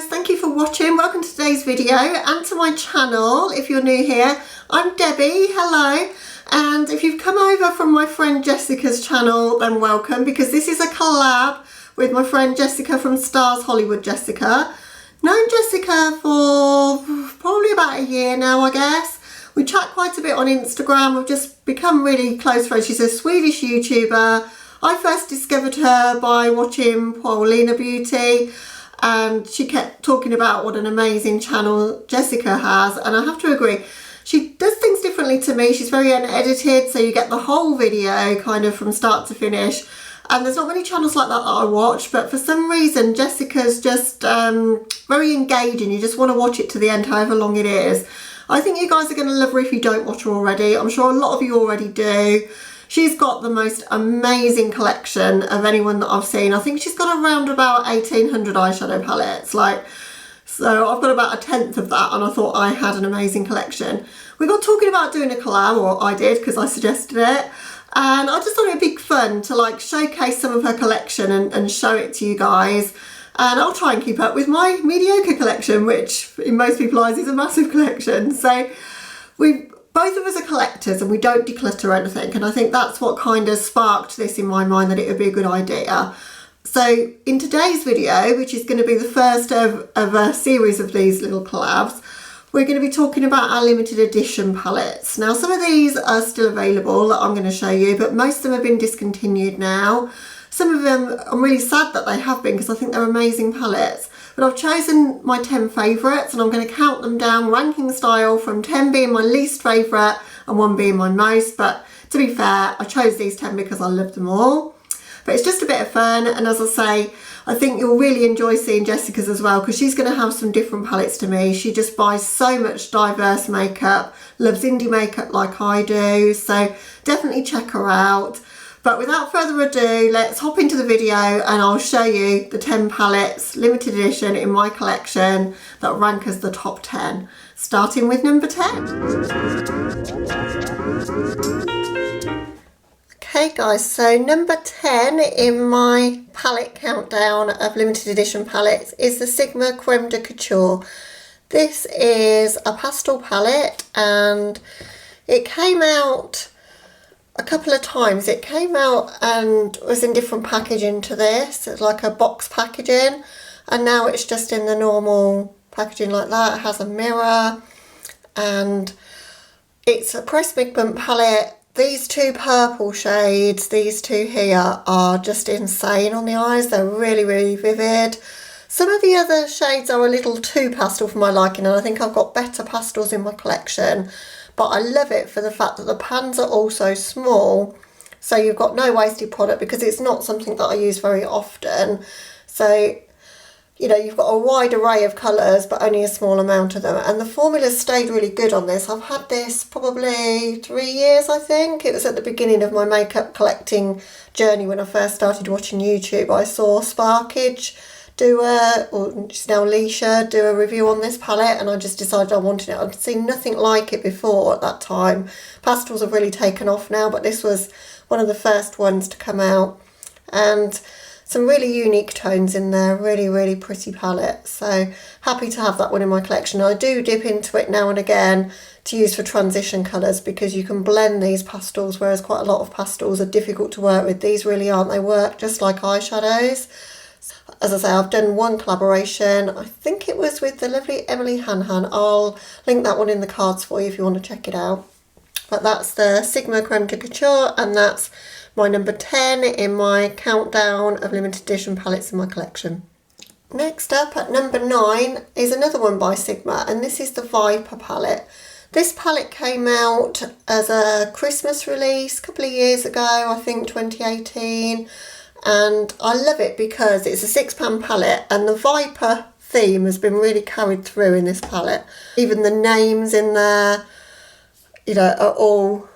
thank you for watching. Welcome to today's video and to my channel if you're new here. I'm Debbie, hello. And if you've come over from my friend Jessica's channel, then welcome, because this is a collab with my friend Jessica from StarsHollywood. Jessica. Known Jessica for probably about a year now, I guess. We chat quite a bit on Instagram. We've just become really close friends. She's a Swedish YouTuber. I first discovered her by watching Paulina Beauty, and she kept talking about what an amazing channel Jessica has, and I have to agree. She does things differently to me. She's very unedited, so you get the whole video kind of from start to finish. And there's not many channels like that I watch, but for some reason Jessica's just very engaging. You just want to watch it to the end, however long it is. I think you guys are going to love her if you don't watch her already. I'm sure a lot of you already do. She's got the most amazing collection of anyone that I've seen. I think she's got around about 1,800 eyeshadow palettes. So I've got about a tenth of that, and I thought I had an amazing collection. We got talking about doing a collab, or I did because I suggested it. And I just thought it'd be fun to showcase some of her collection and show it to you guys. And I'll try and keep up with my mediocre collection, which in most people's eyes is a massive collection. So both of us are collectors and we don't declutter anything, and I think that's what kind of sparked this in my mind, that it would be a good idea. So in today's video, which is going to be the first of a series of these little collabs, we're going to be talking about our limited edition palettes. Now, some of these are still available that I'm going to show you, but most of them have been discontinued now. Some of them, I'm really sad that they have been, because I think they're amazing palettes. But I've chosen my 10 favourites, and I'm going to count them down ranking style, from 10 being my least favourite and 1 being my most. But to be fair, I chose these 10 because I love them all. But it's just a bit of fun, and as I say, I think you'll really enjoy seeing Jessica's as well, because she's going to have some different palettes to me. She just buys so much diverse makeup, loves indie makeup like I do, so definitely check her out. But without further ado, let's hop into the video and I'll show you the 10 palettes, limited edition, in my collection that rank as the top 10. Starting with number 10. Okay guys, so number 10 in my palette countdown of limited edition palettes is the Sigma Creme de Couture. This is a pastel palette, and it came out a couple of times. It came out and was in different packaging to this. It's like a box packaging, and now it's just in the normal packaging like that. It has a mirror, and it's a pressed pigment palette. These two purple shades, these two here, are just insane on the eyes. They're really, really vivid. Some of the other shades are a little too pastel for my liking, and I think I've got better pastels in my collection. But I love it for the fact that the pans are also small, so you've got no wasted product, because it's not something that I use very often. So, you know, you've got a wide array of colours, but only a small amount of them. And the formula's stayed really good on this. I've had this probably 3 years, I think. It was at the beginning of my makeup collecting journey when I first started watching YouTube. I saw Sparkage or she's now Leisha, do a review on this palette, and I just decided I wanted it. I'd seen nothing like it before at that time. Pastels have really taken off now, but this was one of the first ones to come out. And some really unique tones in there, really, really pretty palette. So happy to have that one in my collection. I do dip into it now and again to use for transition colours, because you can blend these pastels, whereas quite a lot of pastels are difficult to work with. These really aren't. They work just like eyeshadows. As I say, I've done one collaboration. I think it was with the lovely Emily Hanhan. I'll link that one in the cards for you if you want to check it out. But that's the Sigma Creme de Couture, and that's my number 10 in my countdown of limited edition palettes in my collection. Next up at number 9 is another one by Sigma, and this is the Viper palette. This palette came out as a Christmas release a couple of years ago, I think 2018. And I love it because it's a £6 palette, and the Viper theme has been really carried through in this palette. Even the names in there, you know, are all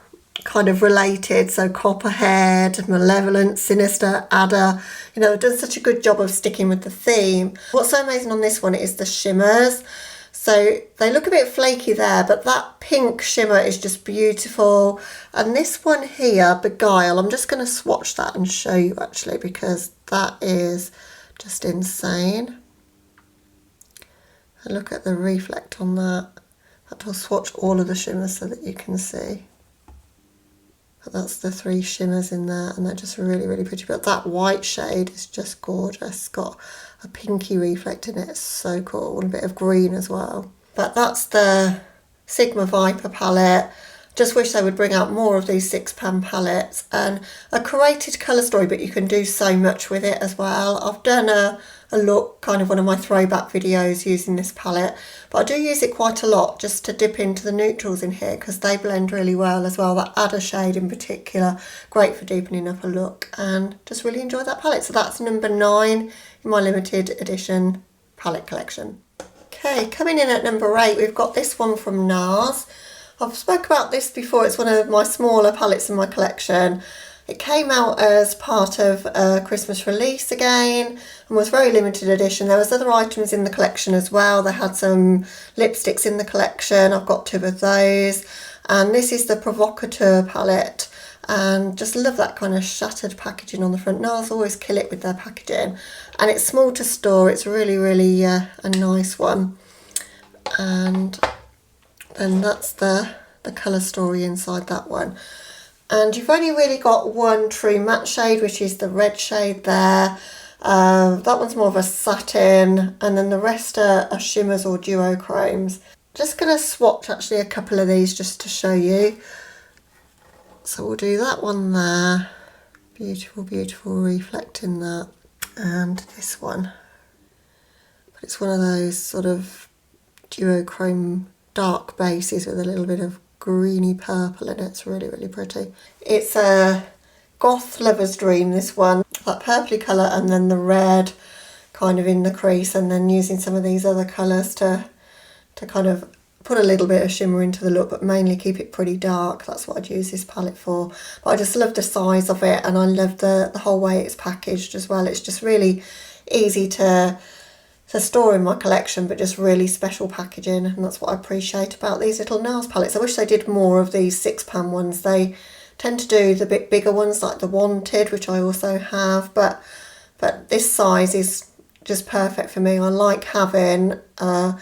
kind of related. So Copperhead, Malevolent, Sinister, Adder, you know, they've done such a good job of sticking with the theme. What's so amazing on this one is the shimmers. So they look a bit flaky there, but that pink shimmer is just beautiful. And this one here, Beguile, I'm just going to swatch that and show you actually, because that is just insane. And look at the reflect on that. I'll swatch all of the shimmers so that you can see. But that's the 3 shimmers in there, and they're just really, really pretty. But that white shade is just gorgeous. It's got a pinky reflect in it. It's so cool. And a bit of green as well. But that's the Sigma Viper palette. Just wish they would bring out more of these £6 palettes, and a curated colour story, but you can do so much with it as well. I've done a look, kind of one of my throwback videos using this palette, but I do use it quite a lot just to dip into the neutrals in here because they blend really well as well. That Adder shade in particular, great for deepening up a look, and just really enjoy that palette. So that's number 9 in my limited edition palette collection. Okay, coming in at number 8, we've got this one from NARS. I've spoke about this before. It's one of my smaller palettes in my collection. It came out as part of a Christmas release again and was very limited edition. There was other items in the collection as well. They had some lipsticks in the collection. I've got 2 of those. And this is the Provocateur palette. And just love that kind of shattered packaging on the front. NARS always kill it with their packaging. And it's small to store. It's really, really a nice one. And then that's the colour story inside that one. And you've only really got one true matte shade, which is the red shade there. That one's more of a satin, and then the rest are shimmers or duochromes. Just going to swatch actually a couple of these just to show you. So we'll do that one there. Beautiful, beautiful reflect in that. And this one. But it's one of those sort of duochrome dark bases with a little bit of greeny purple in it. It's really, really pretty. It's a Goth Lover's Dream, this one. That purpley colour and then the red kind of in the crease, and then using some of these other colours to kind of put a little bit of shimmer into the look, but mainly keep it pretty dark. That's what I'd use this palette for. But I just love the size of it, and I love the whole way it's packaged as well. It's just really easy to store in my collection, but just really special packaging, and that's what I appreciate about these little NARS palettes. I wish they did more of these £6 ones. They tend to do the bit bigger ones like the Wanted, which I also have, but this size is just perfect for me. I like having a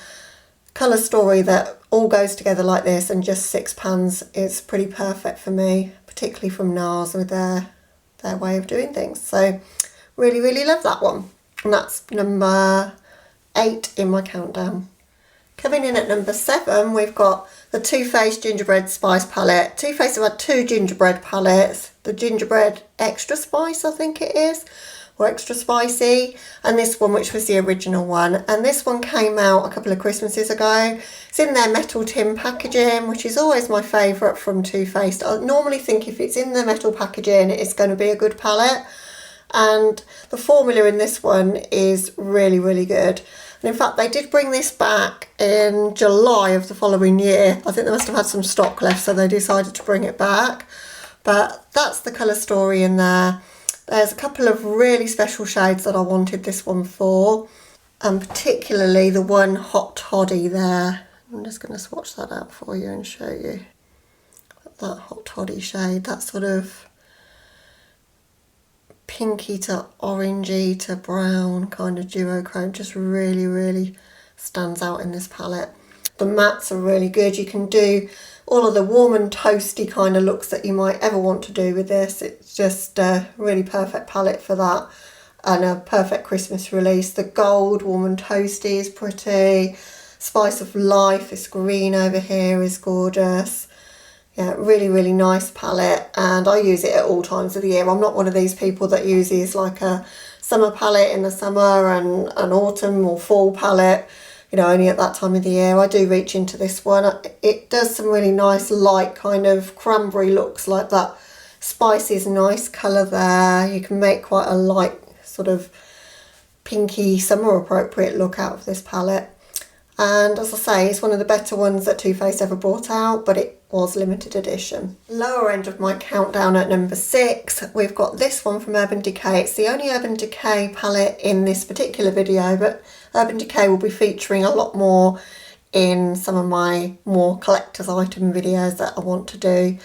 colour story that all goes together like this, and just £6 is pretty perfect for me, particularly from NARS with their way of doing things. So really, really love that one. And that's number 8 in my countdown. Coming in at number 7, we've got the Too Faced Gingerbread Spice palette. Too Faced have had 2 gingerbread palettes. The Gingerbread Extra Spice, I think it is, or Extra Spicy, and this one, which was the original one. And this one came out a couple of Christmases ago. It's in their metal tin packaging, which is always my favourite from Too Faced. I normally think if it's in the metal packaging, it's going to be a good palette. And the formula in this one is really, really good. And in fact, they did bring this back in July of the following year. I think they must have had some stock left, so they decided to bring it back. But that's the colour story in there. There's a couple of really special shades that I wanted this one for, and particularly the one Hot Toddy there. I'm just going to swatch that out for you and show you. That Hot Toddy shade, that sort of pinky to orangey to brown kind of duochrome, just really, really stands out in this palette. The mattes are really good. You can do all of the warm and toasty kind of looks that you might ever want to do with this. It's just a really perfect palette for that, and a perfect Christmas release. The gold warm and toasty is pretty. Spice of Life, this green over here, is gorgeous. Yeah, really, really nice palette, and I use it at all times of the year. I'm not one of these people that uses like a summer palette in the summer and an autumn or fall palette, you know, only at that time of the year. I do reach into this one. It does some really nice light kind of cranberry looks, like that spicy is nice colour there. You can make quite a light sort of pinky summer appropriate look out of this palette. And as I say, it's one of the better ones that Too Faced ever brought out, but it was limited edition. Lower end of my countdown at number 6, we've got this one from Urban Decay. It's the only Urban Decay palette in this particular video, but Urban Decay will be featuring a lot more in some of my more collector's item videos that I want to do.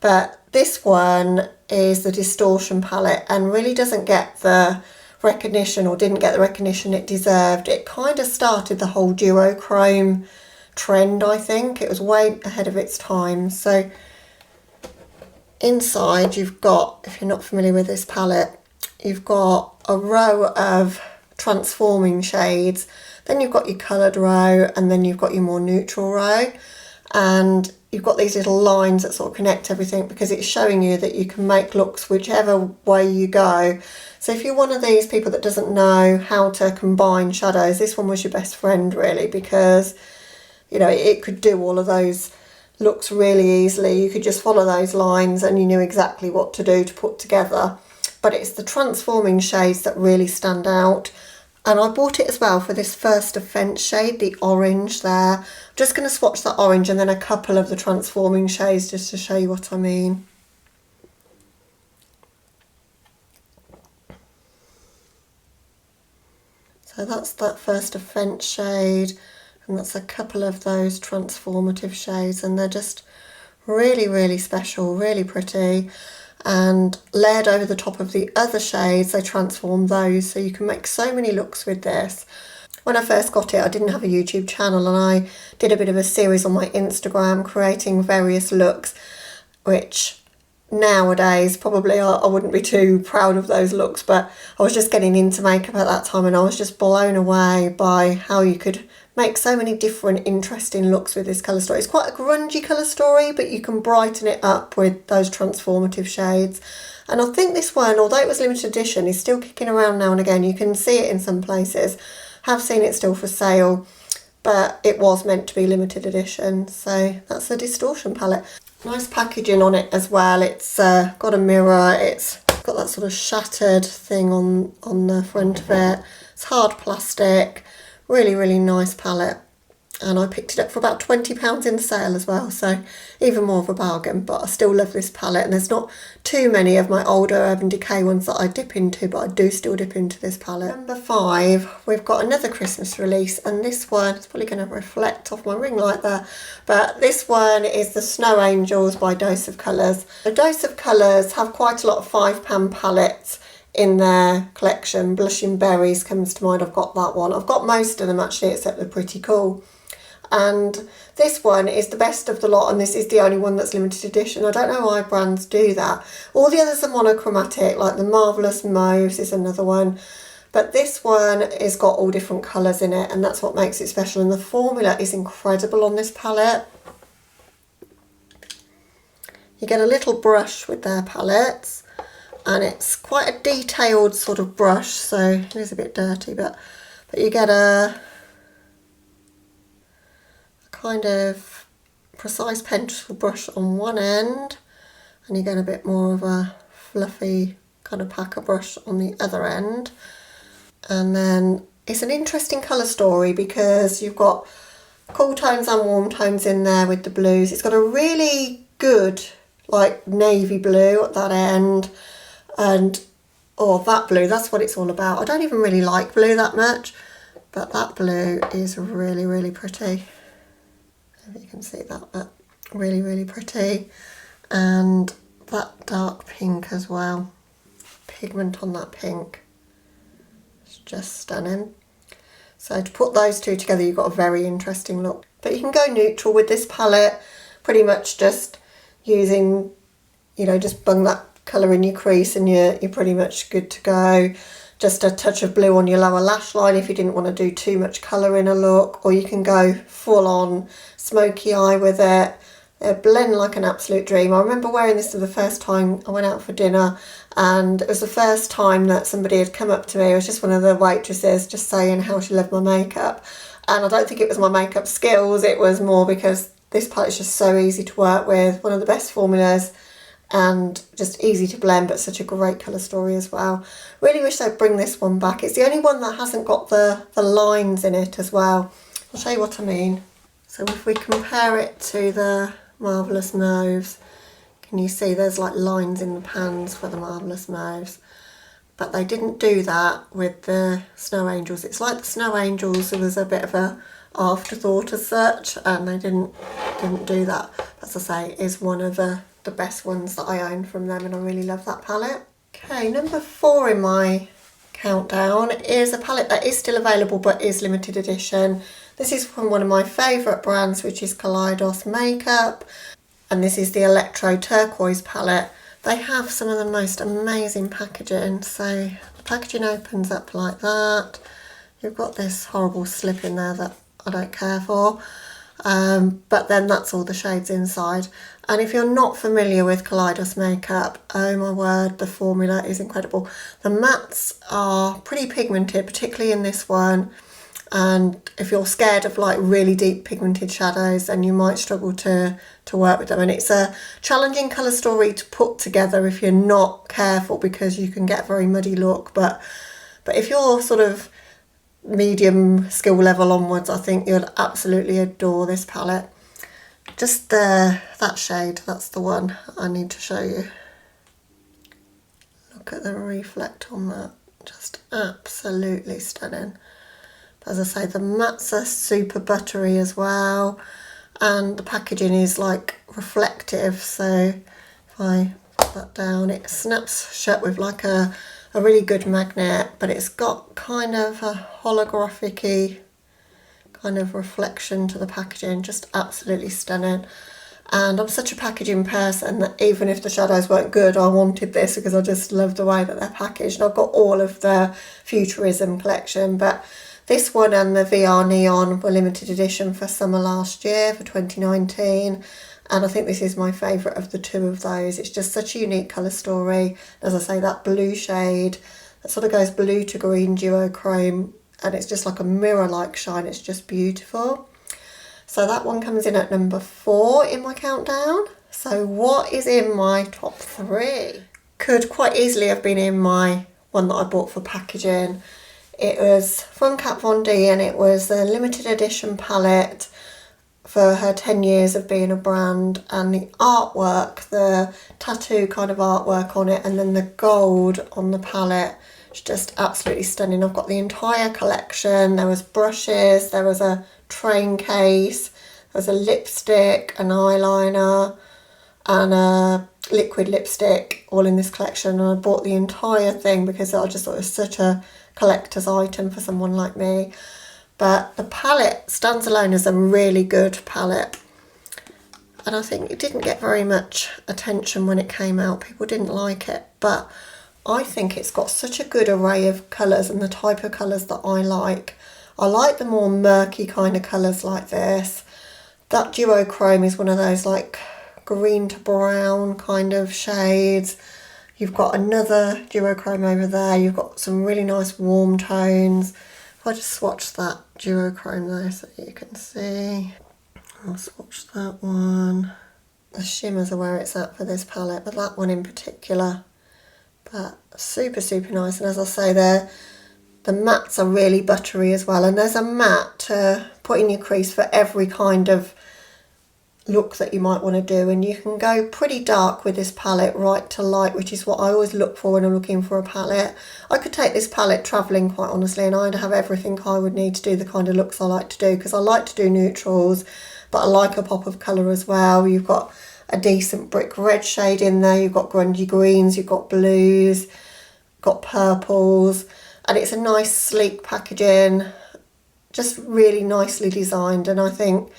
But this one is the Distortion palette, and really doesn't get the recognition, or didn't get the recognition it deserved. It kind of started the whole duochrome trend, I think. It was way ahead of its time. So inside you've got, if you're not familiar with this palette, you've got a row of transforming shades, then you've got your coloured row, and then you've got your more neutral row, and you've got these little lines that sort of connect everything, because it's showing you that you can make looks whichever way you go. So if you're one of these people that doesn't know how to combine shadows, this one was your best friend really, because you know, it could do all of those looks really easily. You could just follow those lines and you knew exactly what to do to put together. But it's the transforming shades that really stand out. And I bought it as well for this First Offence shade, the orange there. I'm just going to swatch that orange and then a couple of the transforming shades just to show you what I mean. So that's that First Offence shade, and that's a couple of those transformative shades, and they're just really, really special, really pretty. And layered over the top of the other shades, they transform those, so you can make so many looks with this. When I first got it, I didn't have a YouTube channel, and I did a bit of a series on my Instagram creating various looks, which nowadays probably I wouldn't be too proud of those looks, but I was just getting into makeup at that time, and I was just blown away by how you could make so many different interesting looks with this colour story. It's quite a grungy colour story, but you can brighten it up with those transformative shades. And I think this one, although it was limited edition, is still kicking around now and again. You can see it in some places. Have seen it still for sale, but it was meant to be limited edition. So that's the Distortion palette. Nice packaging on it as well. It's got a mirror, it's got that sort of shattered thing on the front of it. It's hard plastic. Really, really nice palette, and I picked it up for about £20 in the sale as well, so even more of a bargain. But I still love this palette, and there's not too many of my older Urban Decay ones that I dip into, but I do still dip into this palette. Number 5, we've got another Christmas release, and this one is probably going to reflect off my ring light there, but this one is the Snow Angels by Dose of Colours. The Dose of Colours have quite a lot of £5 palettes in their collection. Blushing Berries comes to mind. I've got that one. I've got most of them actually, except the Pretty Cool. And this one is the best of the lot, and this is the only one that's limited edition. I don't know why brands do that. All the others are monochromatic, like the Marvellous Mauves is another one. But this one has got all different colours in it, and that's what makes it special. And the formula is incredible on this palette. You get a little brush with their palettes, and it's quite a detailed sort of brush, so it is a bit dirty, but you get a kind of precise pencil brush on one end, and you get a bit more of a fluffy kind of packer brush on the other end. And then it's an interesting colour story because you've got cool tones and warm tones in there with the blues. It's got a really good like navy blue at that end, and that blue, that's what it's all about. I don't even really like blue that much, but that blue is really, really pretty. I don't know if you can see that, but really, really pretty. And that dark pink as well. Pigment on that pink. It's just stunning. So to put those two together, you've got a very interesting look. But you can go neutral with this palette, pretty much just using, you know, just bung that colour in your crease and you're pretty much good to go. Just a touch of blue on your lower lash line if you didn't want to do too much colour in a look, or you can go full on smoky eye with it. They blend like an absolute dream. I remember wearing this for the first time. I went out for dinner, and it was the first time that somebody had come up to me. It was just one of the waitresses just saying how she loved my makeup, and I don't think it was my makeup skills, it was more because this palette is just so easy to work with, one of the best formulas, and just easy to blend, but such a great colour story as well. Really wish they'd bring this one back. It's the only one that hasn't got the lines in it as well. I'll show you what I mean. So if we compare it to the Marvellous Mauves, can you see there's like lines in the pans for the Marvellous Mauves? But they didn't do that with the Snow Angels. It's like the Snow Angels, it was a bit of a afterthought as such, and they didn't do that. As I say, it is one of the best ones that I own from them, and I really love that palette. Okay, number 4 in my countdown is a palette that is still available but is limited edition. This is from one of my favourite brands, which is Kaleidos makeup, and this is the Electro Turquoise palette. They have some of the most amazing packaging. So the packaging opens up like that. You've got this horrible slip in there that I don't care for, but then that's all the shades inside. And if you're not familiar with Kaleidos makeup, oh my word, the formula is incredible. The mattes are pretty pigmented, particularly in this one. And if you're scared of like really deep pigmented shadows, then you might struggle to work with them. And it's a challenging colour story to put together if you're not careful, because you can get a very muddy look. But if you're sort of medium skill level onwards, I think you'll absolutely adore this palette. Just that shade, that's the one I need to show you. Look at the reflect on that, just absolutely stunning. As I say, the mattes are super buttery as well, and the packaging is like reflective, so if I put that down, it snaps shut with like a really good magnet, but it's got kind of a holographic-y kind of reflection to the packaging, just absolutely stunning. And I'm such a packaging person that even if the shadows weren't good, I wanted this because I just love the way that they're packaged. And I've got all of the Futurism collection, but this one and the VR Neon were limited edition for summer last year, for 2019. And I think this is my favourite of the two of those. It's just such a unique colour story. As I say, that blue shade, that sort of goes blue to green duochrome, and it's just like a mirror-like shine. It's just beautiful. So that one comes in at number 4 in my countdown. So what is in my top 3? Could quite easily have been in my one that I bought for packaging. It was from Kat Von D, and it was a limited edition palette for her 10 years of being a brand, and the artwork, the tattoo kind of artwork on it, and then the gold on the palette, it's just absolutely stunning. I've got the entire collection. There was brushes, there was a train case, there was a lipstick, an eyeliner, and a liquid lipstick, all in this collection. And I bought the entire thing because I just thought it was such a collector's item for someone like me. But the palette stands alone as a really good palette, and I think it didn't get very much attention when it came out. People didn't like it, but I think it's got such a good array of colours and the type of colours that I like. I like the more murky kind of colours like this. That duochrome is one of those like green to brown kind of shades. You've got another duochrome over there. You've got some really nice warm tones. If I just swatch that duochrome though so you can see. I'll swatch that one. The shimmers are where it's at for this palette, but that one in particular. But super, super nice. And as I say, the mattes are really buttery as well. And there's a matte to put in your crease for every kind of look that you might want to do. And you can go pretty dark with this palette right to light, which is what I always look for when I'm looking for a palette. I could take this palette travelling, quite honestly, and I'd have everything I would need to do the kind of looks I like to do, because I like to do neutrals, but I like a pop of colour as well. You've got a decent brick red shade in there, you've got grungy greens, you've got blues, got purples, and it's a nice sleek packaging, just really nicely designed. And I think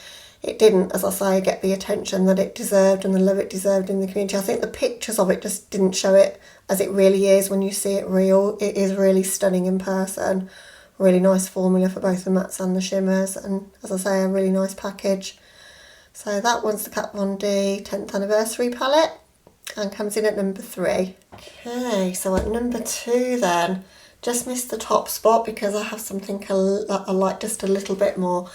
it didn't, as I say, get the attention that it deserved and the love it deserved in the community. I think the pictures of it just didn't show it as it really is when you see it real. It is really stunning in person. Really nice formula for both the mattes and the shimmers, and as I say, a really nice package. So that one's the Kat Von D 10th anniversary palette, and comes in at number 3. Okay, so at number 2 then, just missed the top spot because I have something that I like just a little bit more.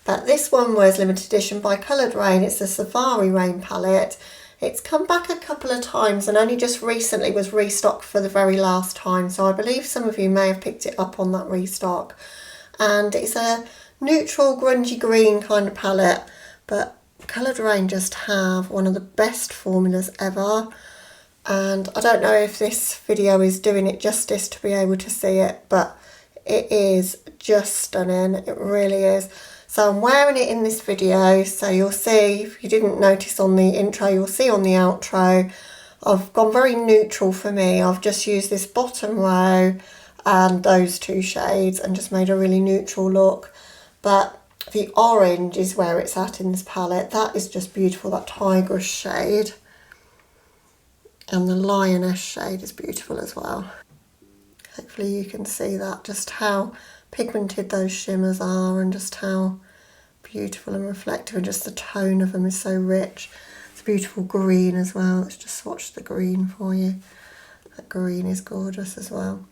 But this one was limited edition by Coloured Raine. It's the Safari Raine palette. It's come back a couple of times and only just recently was restocked for the very last time. So I believe some of you may have picked it up on that restock. And it's a neutral grungy green kind of palette, but Coloured Raine just have one of the best formulas ever. And I don't know if this video is doing it justice to be able to see it, but it is just stunning. It really is. So I'm wearing it in this video, so you'll see, if you didn't notice on the intro, you'll see on the outro, I've gone very neutral for me. I've just used this bottom row and those two shades and just made a really neutral look. But the orange is where it's at in this palette. That is just beautiful, that tigress shade. And the lioness shade is beautiful as well. Hopefully you can see that, just how pigmented those shimmers are and just how beautiful and reflective, and just the tone of them is so rich. It's a beautiful green as well. Let's just swatch the green for you. That green is gorgeous as well.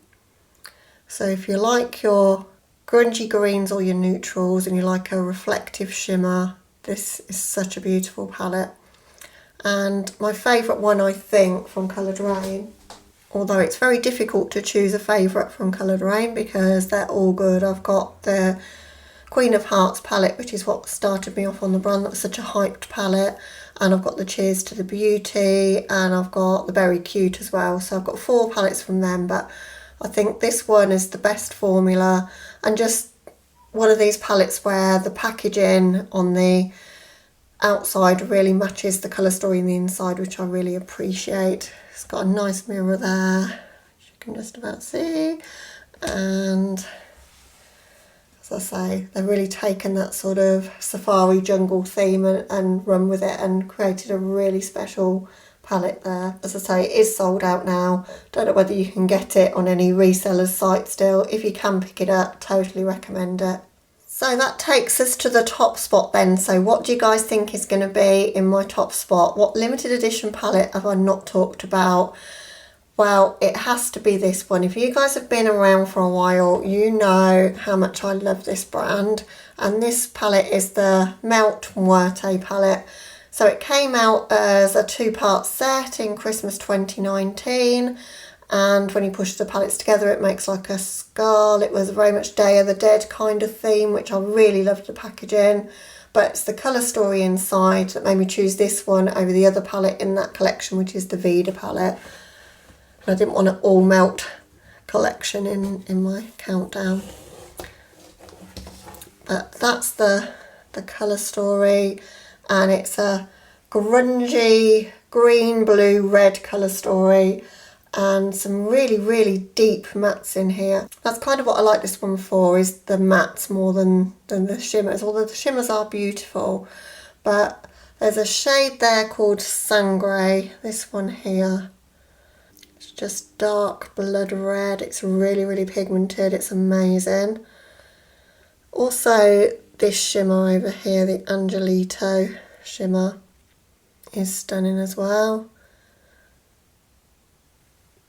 So if you like your grungy greens or your neutrals and you like a reflective shimmer, this is such a beautiful palette. And my favourite one, I think, from Coloured Raine, although it's very difficult to choose a favourite from Coloured Raine because they're all good. I've got the Queen of Hearts palette, which is what started me off on the brand. That was such a hyped palette. And I've got the Cheers to the Beauty, and I've got the Very Cute as well. So I've got 4 palettes from them, but I think this one is the best formula, and just one of these palettes where the packaging on the outside really matches the colour story in the inside, which I really appreciate. It's got a nice mirror there, which you can just about see, and as I say, they've really taken that sort of safari jungle theme and run with it and created a really special palette there. As I say, it is sold out now. Don't know whether you can get it on any resellers site still. If you can pick it up, totally recommend it. So that takes us to the top spot then. So what do you guys think is going to be in my top spot? What limited edition palette have I not talked about? Well, it has to be this one. If you guys have been around for a while, you know how much I love this brand. And this palette is the Melt Muerte palette. So it came out as a 2-part set in Christmas 2019. And when you push the palettes together, it makes like a skull. It was very much Day of the Dead kind of theme, which I really loved the packaging. But it's the colour story inside that made me choose this one over the other palette in that collection, which is the Vida palette. I didn't want an all melt collection in my countdown. But that's the colour story, and it's a grungy green, blue, red colour story, and some really, really deep mattes in here. That's kind of what I like this one for, is the mattes more than the shimmers, although the shimmers are beautiful. But there's a shade there called Sangre, this one here. Just dark blood red. It's really, really pigmented. It's amazing. Also, this shimmer over here, the Angelito shimmer, is stunning as well.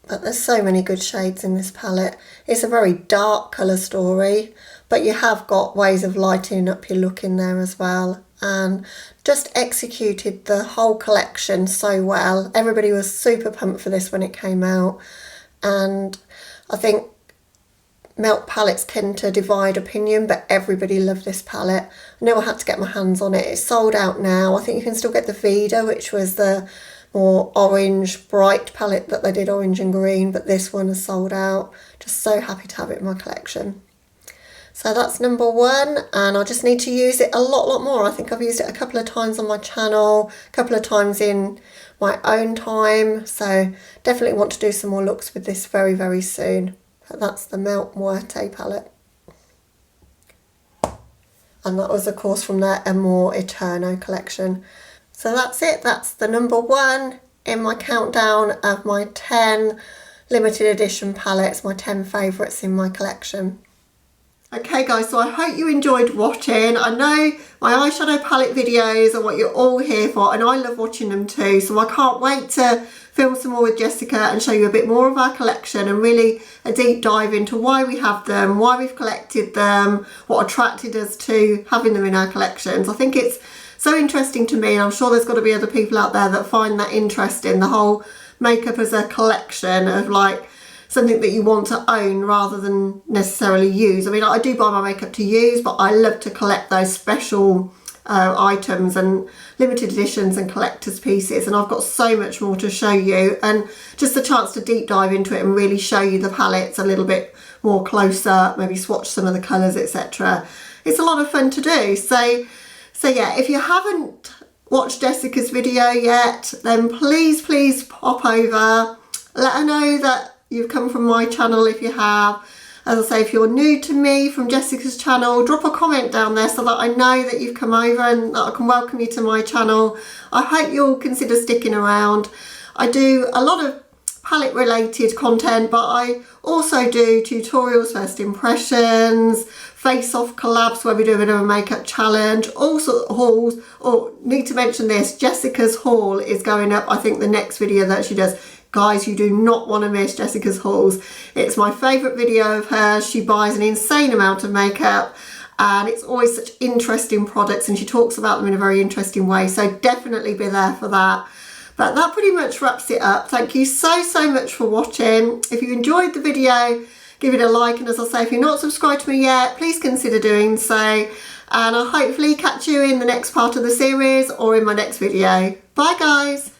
But there's so many good shades in this palette. It's a very dark colour story, but you have got ways of lightening up your look in there as well. And just executed the whole collection so well. Everybody was super pumped for this when it came out, and I think melt palettes tend to divide opinion, but everybody loved this palette. I knew I had to get my hands on it. It's sold out now. I think you can still get the Vida, which was the more orange bright palette that they did, orange and green, but this one is sold out. Just so happy to have it in my collection. So that's number 1, and I just need to use it a lot more. I think I've used it a couple of times on my channel, a couple of times in my own time, so definitely want to do some more looks with this very, very soon. But that's the Melt Muerte palette. And that was, of course, from their Amor Eterno collection. So that's it. That's the number 1 in my countdown of my 10 limited edition palettes, my 10 favourites in my collection. Okay guys, so I hope you enjoyed watching. I know my eyeshadow palette videos are what you're all here for, and I love watching them too, so I can't wait to film some more with Jessica and show you a bit more of our collection and really a deep dive into why we have them, why we've collected them, what attracted us to having them in our collections. I think it's so interesting to me, and I'm sure there's got to be other people out there that find that interesting, the whole makeup as a collection of like something that you want to own rather than necessarily use. I mean, I do buy my makeup to use, but I love to collect those special items and limited editions and collector's pieces, and I've got so much more to show you, and just a chance to deep dive into it and really show you the palettes a little bit more closer, maybe swatch some of the colours, etc. It's a lot of fun to do. So yeah, if you haven't watched Jessica's video yet, then please pop over, let her know that you've come from my channel. If you have, as I say, if you're new to me from Jessica's channel, drop a comment down there so that I know that you've come over and that I can welcome you to my channel. I hope you'll consider sticking around. I do a lot of palette related content, but I also do tutorials, first impressions, face off collabs where we do a bit of a makeup challenge, all sorts of hauls. Oh, need to mention this, Jessica's haul is going up, I think, the next video that she does. Guys, you do not want to miss Jessica's hauls. It's my favourite video of hers. She buys an insane amount of makeup and it's always such interesting products and she talks about them in a very interesting way. So definitely be there for that. But that pretty much wraps it up. Thank you so much for watching. If you enjoyed the video, give it a like. And as I say, if you're not subscribed to me yet, please consider doing so. And I'll hopefully catch you in the next part of the series or in my next video. Bye guys.